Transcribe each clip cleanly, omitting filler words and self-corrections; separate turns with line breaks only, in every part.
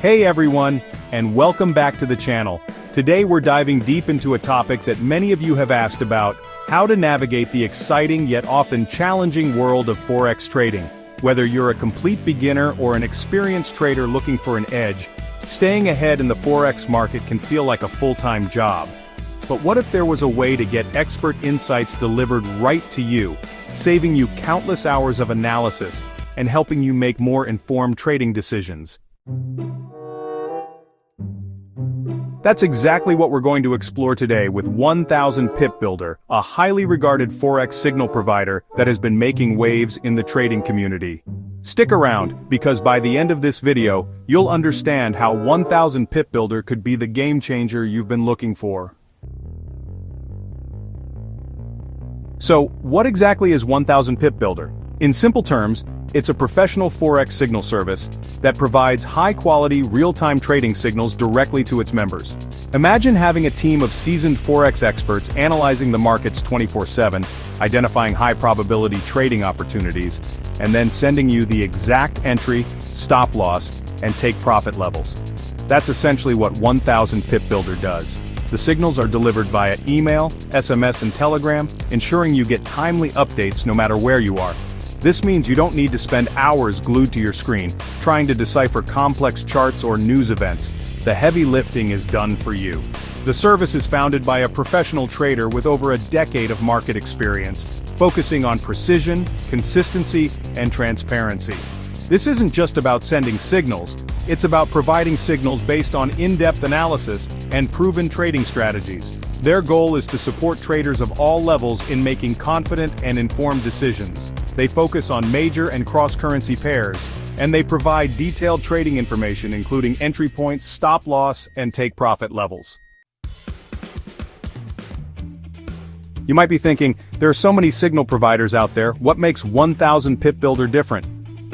Hey everyone, and welcome back to the channel. Today we're diving deep into a topic that many of you have asked about: how to navigate the exciting yet often challenging world of Forex trading. Whether you're a complete beginner or an experienced trader looking for an edge, staying ahead in the Forex market can feel like a full-time job. But what if there was a way to get expert insights delivered right to you, saving you countless hours of analysis and helping you make more informed trading decisions? That's exactly what we're going to explore today with 1000 Pip Builder, a highly regarded Forex signal provider that has been making waves in the trading community. Stick around, because by the end of this video, you'll understand how 1000 Pip Builder could be the game changer you've been looking for. So, what exactly is 1000 Pip Builder? In simple terms, it's a professional Forex signal service that provides high-quality, real-time trading signals directly to its members. Imagine having a team of seasoned Forex experts analyzing the markets 24/7, identifying high-probability trading opportunities, and then sending you the exact entry, stop loss, and take-profit levels. That's essentially what 1000 Pip Builder does. The signals are delivered via email, SMS, and Telegram, ensuring you get timely updates no matter where you are. This means you don't need to spend hours glued to your screen, trying to decipher complex charts or news events. The heavy lifting is done for you. The service is founded by a professional trader with over a decade of market experience, focusing on precision, consistency, and transparency. This isn't just about sending signals, it's about providing signals based on in-depth analysis and proven trading strategies. Their goal is to support traders of all levels in making confident and informed decisions. They focus on major and cross-currency pairs, and they provide detailed trading information including entry points, stop loss, and take-profit levels. You might be thinking, there are so many signal providers out there, what makes 1000 Pip Builder different?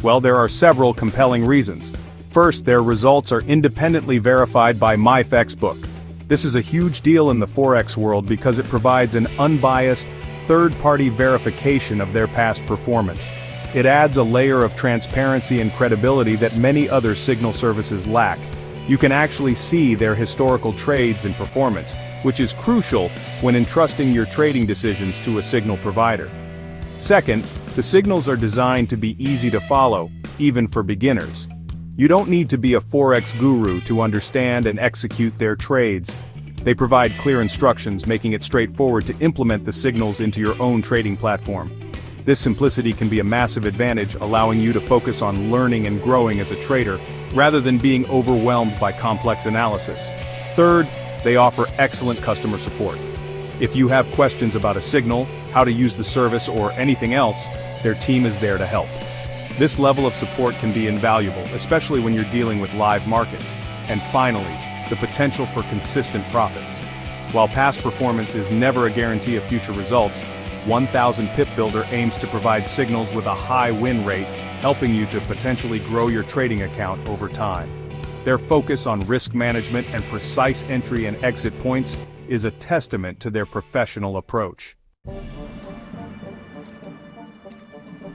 Well, there are several compelling reasons. First, their results are independently verified by MyFXBook. This is a huge deal in the Forex world because it provides an unbiased, third-party verification of their past performance. It adds a layer of transparency and credibility that many other signal services lack. You can actually see their historical trades and performance, which is crucial when entrusting your trading decisions to a signal provider. Second, the signals are designed to be easy to follow, even for beginners. You don't need to be a Forex guru to understand and execute their trades. They provide clear instructions, making it straightforward to implement the signals into your own trading platform. This simplicity can be a massive advantage, allowing you to focus on learning and growing as a trader, rather than being overwhelmed by complex analysis. Third, they offer excellent customer support. If you have questions about a signal, how to use the service, or anything else, their team is there to help. This level of support can be invaluable, especially when you're dealing with live markets. And finally, the potential for consistent profits. While past performance is never a guarantee of future results, 1000 Pip Builder aims to provide signals with a high win rate, helping you to potentially grow your trading account over time. Their focus on risk management and precise entry and exit points is a testament to their professional approach.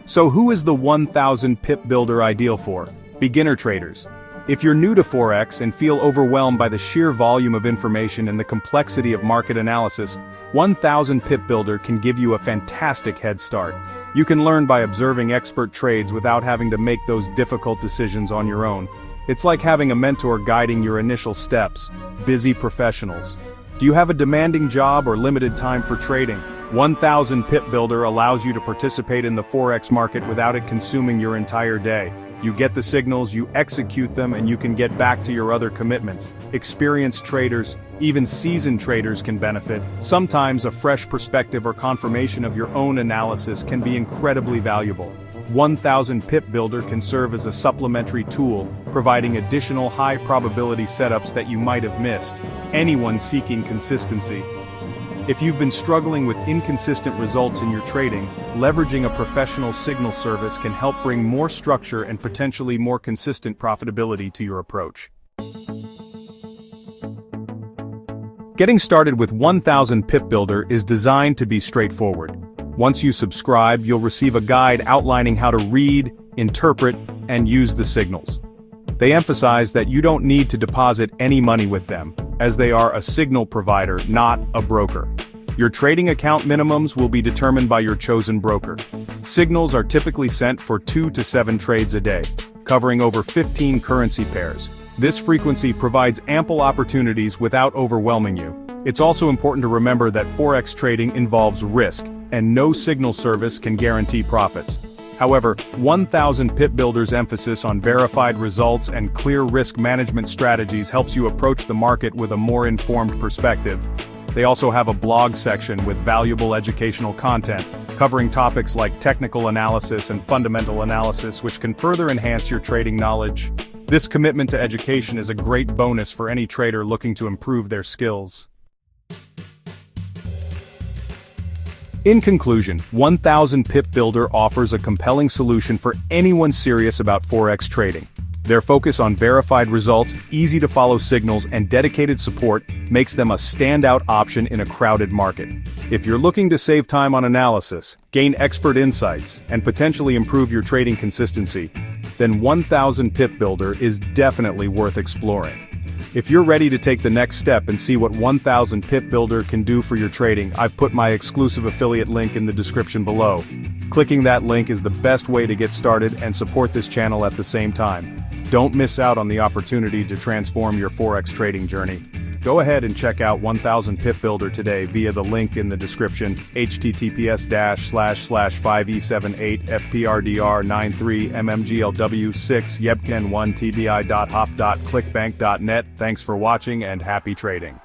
So who is the 1000 Pip Builder ideal for? Beginner traders. If you're new to Forex and feel overwhelmed by the sheer volume of information and the complexity of market analysis, 1000 Pip Builder can give you a fantastic head start. You can learn by observing expert trades without having to make those difficult decisions on your own. It's like having a mentor guiding your initial steps. Busy professionals. Do you have a demanding job or limited time for trading? 1000 Pip Builder allows you to participate in the Forex market without it consuming your entire day. You get the signals, you execute them, and you can get back to your other commitments. Experienced traders, even seasoned traders can benefit. Sometimes a fresh perspective or confirmation of your own analysis can be incredibly valuable. 1000 Pip Builder can serve as a supplementary tool, providing additional high-probability setups that you might have missed. Anyone seeking consistency. If you've been struggling with inconsistent results in your trading, leveraging a professional signal service can help bring more structure and potentially more consistent profitability to your approach. Getting started with 1000 Pip Builder is designed to be straightforward. Once you subscribe, you'll receive a guide outlining how to read, interpret, and use the signals. They emphasize that you don't need to deposit any money with them, as they are a signal provider, not a broker. Your trading account minimums will be determined by your chosen broker. Signals are typically sent for 2 to 7 trades a day, covering over 15 currency pairs. This frequency provides ample opportunities without overwhelming you. It's also important to remember that Forex trading involves risk, and no signal service can guarantee profits. However, 1000 Pip Builder's emphasis on verified results and clear risk management strategies helps you approach the market with a more informed perspective. They also have a blog section with valuable educational content, covering topics like technical analysis and fundamental analysis, which can further enhance your trading knowledge. This commitment to education is a great bonus for any trader looking to improve their skills. In conclusion, 1000 Pip Builder offers a compelling solution for anyone serious about Forex trading. Their focus on verified results, easy-to-follow signals, and dedicated support makes them a standout option in a crowded market. If you're looking to save time on analysis, gain expert insights, and potentially improve your trading consistency, then 1000 Pip Builder is definitely worth exploring. If you're ready to take the next step and see what 1000 Pip Builder can do for your trading, I've put my exclusive affiliate link in the description below. Clicking that link is the best way to get started and support this channel at the same time. Don't miss out on the opportunity to transform your Forex trading journey. Go ahead and check out 1000 Pip Builder today via the link in the description, https://5e78fprdr93mmglw6yebken1tbi.hop.clickbank.net. Thanks for watching and happy trading.